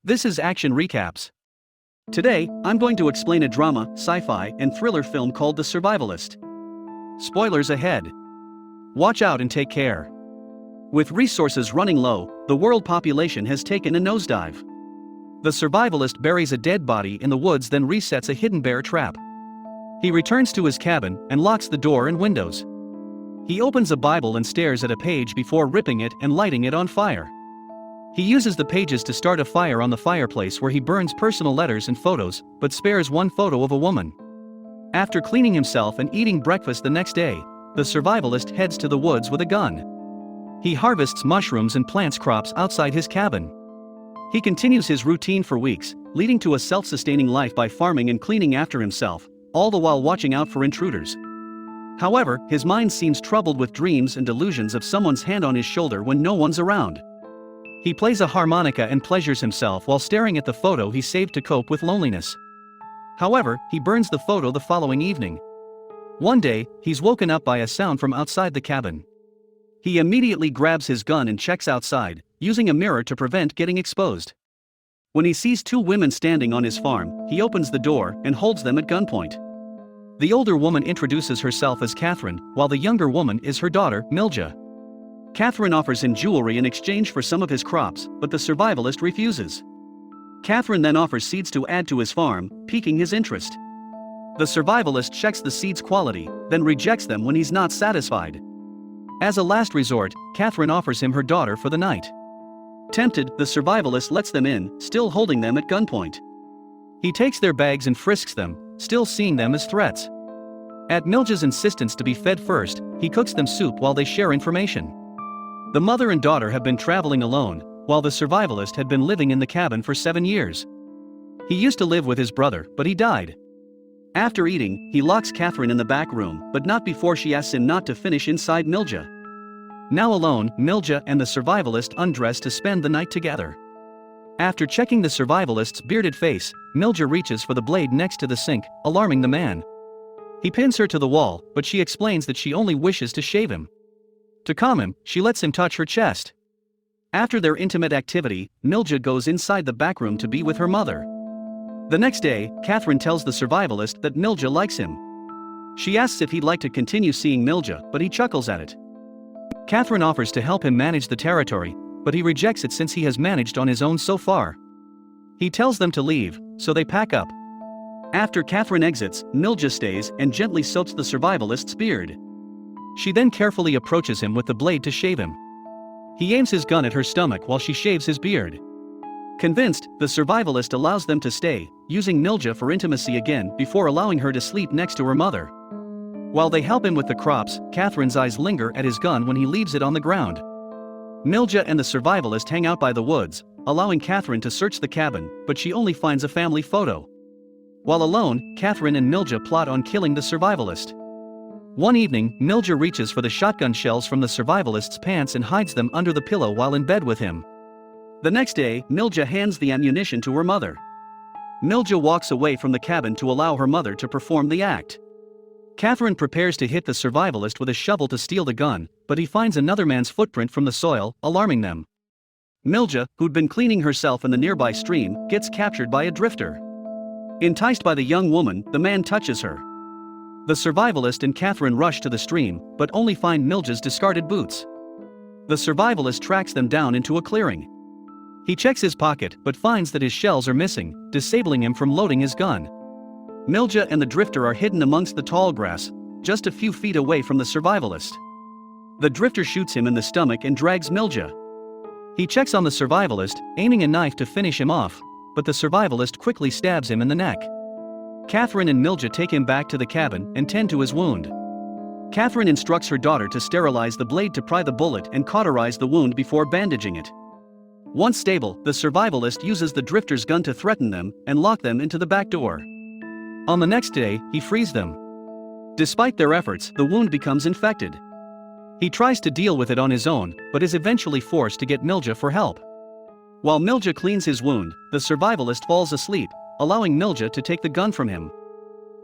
This is Action Recaps. Today, I'm going to explain a drama, sci-fi, and thriller film called The Survivalist. Spoilers ahead. Watch out and take care. With resources running low, the world population has taken a nosedive. The survivalist buries a dead body in the woods, then resets a hidden bear trap. He returns to his cabin and locks the door and windows. He opens a Bible and stares at a page before ripping it and lighting it on fire. He uses the pages to start a fire on the fireplace where he burns personal letters and photos, but spares one photo of a woman. After cleaning himself and eating breakfast the next day, the survivalist heads to the woods with a gun. He harvests mushrooms and plants crops outside his cabin. He continues his routine for weeks, leading to a self-sustaining life by farming and cleaning after himself, all the while watching out for intruders. However, his mind seems troubled with dreams and delusions of someone's hand on his shoulder when no one's around. He plays a harmonica and pleasures himself while staring at the photo he saved to cope with loneliness. However, he burns the photo the following evening. One day, he's woken up by a sound from outside the cabin. He immediately grabs his gun and checks outside, using a mirror to prevent getting exposed. When he sees two women standing on his farm, he opens the door and holds them at gunpoint. The older woman introduces herself as Catherine, while the younger woman is her daughter, Milja. Catherine offers him jewelry in exchange for some of his crops, but the survivalist refuses. Catherine then offers seeds to add to his farm, piquing his interest. The survivalist checks the seeds' quality, then rejects them when he's not satisfied. As a last resort, Catherine offers him her daughter for the night. Tempted, the survivalist lets them in, still holding them at gunpoint. He takes their bags and frisks them, still seeing them as threats. At Milja's insistence to be fed first, he cooks them soup while they share information. The mother and daughter have been traveling alone, while the survivalist had been living in the cabin for 7 years. He used to live with his brother, but he died. After eating, he locks Catherine in the back room, but not before she asks him not to finish inside Milja. Now alone, Milja and the survivalist undress to spend the night together. After checking the survivalist's bearded face, Milja reaches for the blade next to the sink, alarming the man. He pins her to the wall, but she explains that she only wishes to shave him. To calm him, she lets him touch her chest. After their intimate activity, Milja goes inside the back room to be with her mother. The next day, Catherine tells the survivalist that Milja likes him. She asks if he'd like to continue seeing Milja, but he chuckles at it. Catherine offers to help him manage the territory, but he rejects it since he has managed on his own so far. He tells them to leave, so they pack up. After Catherine exits, Milja stays and gently soaks the survivalist's beard. She then carefully approaches him with the blade to shave him. He aims his gun at her stomach while she shaves his beard. Convinced, the survivalist allows them to stay, using Milja for intimacy again before allowing her to sleep next to her mother. While they help him with the crops, Catherine's eyes linger at his gun when he leaves it on the ground. Milja and the survivalist hang out by the woods, allowing Catherine to search the cabin, but she only finds a family photo. While alone, Catherine and Milja plot on killing the survivalist. One evening, Milja reaches for the shotgun shells from the survivalist's pants and hides them under the pillow while in bed with him. The next day, Milja hands the ammunition to her mother. Milja walks away from the cabin to allow her mother to perform the act. Catherine prepares to hit the survivalist with a shovel to steal the gun, but he finds another man's footprint from the soil, alarming them. Milja, who'd been cleaning herself in the nearby stream, gets captured by a drifter. Enticed by the young woman, the man touches her. The survivalist and Catherine rush to the stream, but only find Milja's discarded boots. The survivalist tracks them down into a clearing. He checks his pocket but finds that his shells are missing, disabling him from loading his gun. Milja and the drifter are hidden amongst the tall grass, just a few feet away from the survivalist. The drifter shoots him in the stomach and drags Milja. He checks on the survivalist, aiming a knife to finish him off, but the survivalist quickly stabs him in the neck. Catherine and Milja take him back to the cabin and tend to his wound. Catherine instructs her daughter to sterilize the blade to pry the bullet and cauterize the wound before bandaging it. Once stable, the survivalist uses the drifter's gun to threaten them and lock them into the back door. On the next day, he frees them. Despite their efforts, the wound becomes infected. He tries to deal with it on his own, but is eventually forced to get Milja for help. While Milja cleans his wound, the survivalist falls asleep, allowing Milja to take the gun from him.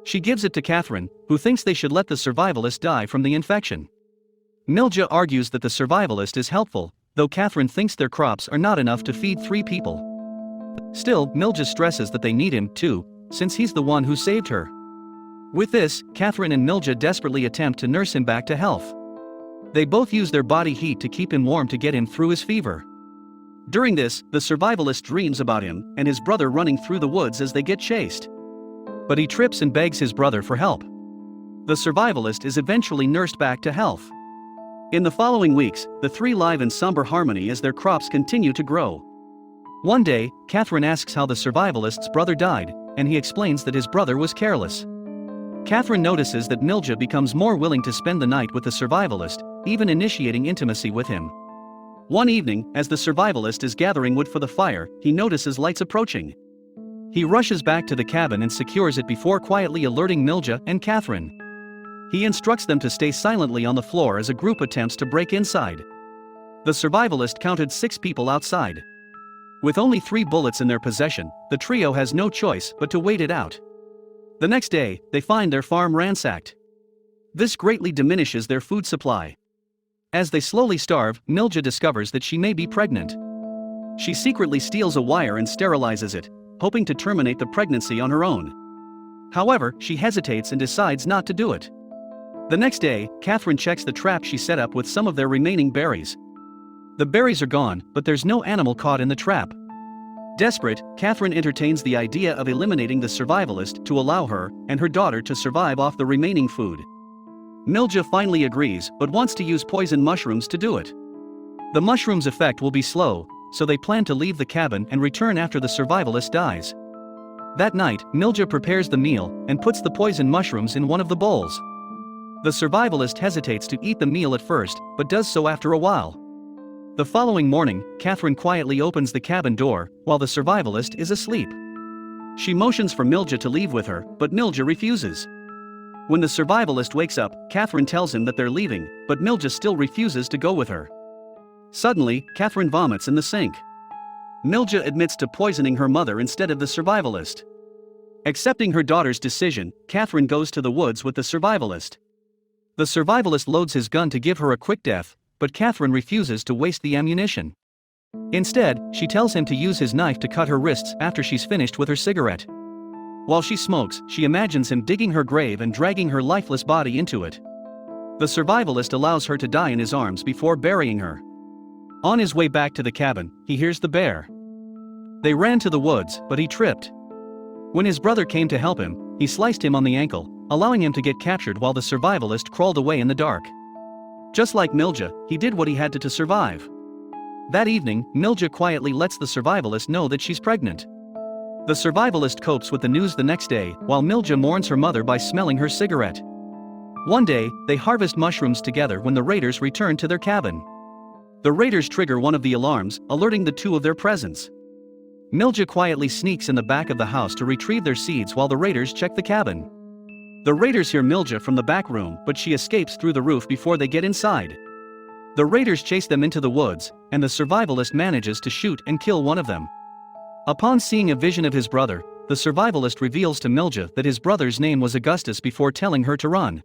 She gives it to Catherine, who thinks they should let the survivalist die from the infection. Milja argues that the survivalist is helpful, though Catherine thinks their crops are not enough to feed 3 people. Still, Milja stresses that they need him too, since he's the one who saved her. With this, Catherine and Milja desperately attempt to nurse him back to health. They both use their body heat to keep him warm to get him through his fever. During this, the survivalist dreams about him and his brother running through the woods as they get chased. But he trips and begs his brother for help. The survivalist is eventually nursed back to health. In the following weeks, the three live in somber harmony as their crops continue to grow. One day, Catherine asks how the survivalist's brother died, and he explains that his brother was careless. Catherine notices that Milja becomes more willing to spend the night with the survivalist, even initiating intimacy with him. One evening, as the survivalist is gathering wood for the fire, he notices lights approaching. He rushes back to the cabin and secures it before quietly alerting Milja and Catherine. He instructs them to stay silently on the floor as a group attempts to break inside. The survivalist counted 6 people outside. With only 3 bullets in their possession, the trio has no choice but to wait it out. The next day, they find their farm ransacked. This greatly diminishes their food supply. As they slowly starve, Milja discovers that she may be pregnant. She secretly steals a wire and sterilizes it, hoping to terminate the pregnancy on her own. However, she hesitates and decides not to do it. The next day, Catherine checks the trap she set up with some of their remaining berries. The berries are gone, but there's no animal caught in the trap. Desperate, Catherine entertains the idea of eliminating the survivalist to allow her and her daughter to survive off the remaining food. Milja finally agrees, but wants to use poison mushrooms to do it. The mushrooms' effect will be slow, so they plan to leave the cabin and return after the survivalist dies. That night, Milja prepares the meal and puts the poison mushrooms in one of the bowls. The survivalist hesitates to eat the meal at first, but does so after a while. The following morning, Catherine quietly opens the cabin door, while the survivalist is asleep. She motions for Milja to leave with her, but Milja refuses. When the survivalist wakes up, Catherine tells him that they're leaving, but Milja still refuses to go with her. Suddenly, Catherine vomits in the sink. Milja admits to poisoning her mother instead of the survivalist. Accepting her daughter's decision, Catherine goes to the woods with the survivalist. The survivalist loads his gun to give her a quick death, but Catherine refuses to waste the ammunition. Instead, she tells him to use his knife to cut her wrists after she's finished with her cigarette. While she smokes, she imagines him digging her grave and dragging her lifeless body into it. The survivalist allows her to die in his arms before burying her. On his way back to the cabin, he hears the bear. They ran to the woods, but he tripped. When his brother came to help him, he sliced him on the ankle, allowing him to get captured while the survivalist crawled away in the dark. Just like Milja, he did what he had to survive. That evening, Milja quietly lets the survivalist know that she's pregnant. The survivalist copes with the news the next day, while Milja mourns her mother by smelling her cigarette. One day, they harvest mushrooms together when the raiders return to their cabin. The raiders trigger one of the alarms, alerting the two of their presence. Milja quietly sneaks in the back of the house to retrieve their seeds while the raiders check the cabin. The raiders hear Milja from the back room, but she escapes through the roof before they get inside. The raiders chase them into the woods, and the survivalist manages to shoot and kill one of them. Upon seeing a vision of his brother, the survivalist reveals to Milja that his brother's name was Augustus before telling her to run.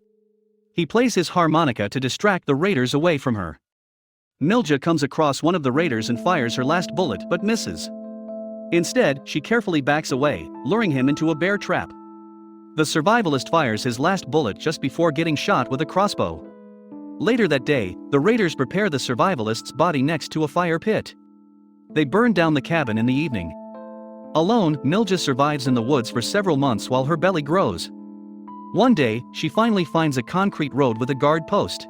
He plays his harmonica to distract the raiders away from her. Milja comes across one of the raiders and fires her last bullet but misses. Instead, she carefully backs away, luring him into a bear trap. The survivalist fires his last bullet just before getting shot with a crossbow. Later that day, the raiders prepare the survivalist's body next to a fire pit. They burn down the cabin in the evening. Alone, Milja survives in the woods for several months while her belly grows. One day, she finally finds a concrete road with a guard post.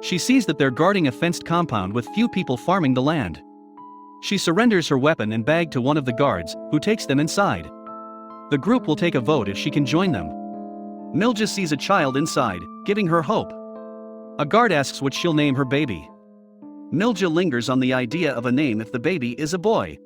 She sees that they're guarding a fenced compound with few people farming the land. She surrenders her weapon and bag to one of the guards, who takes them inside. The group will take a vote if she can join them. Milja sees a child inside, giving her hope. A guard asks what she'll name her baby. Milja lingers on the idea of a name if the baby is a boy.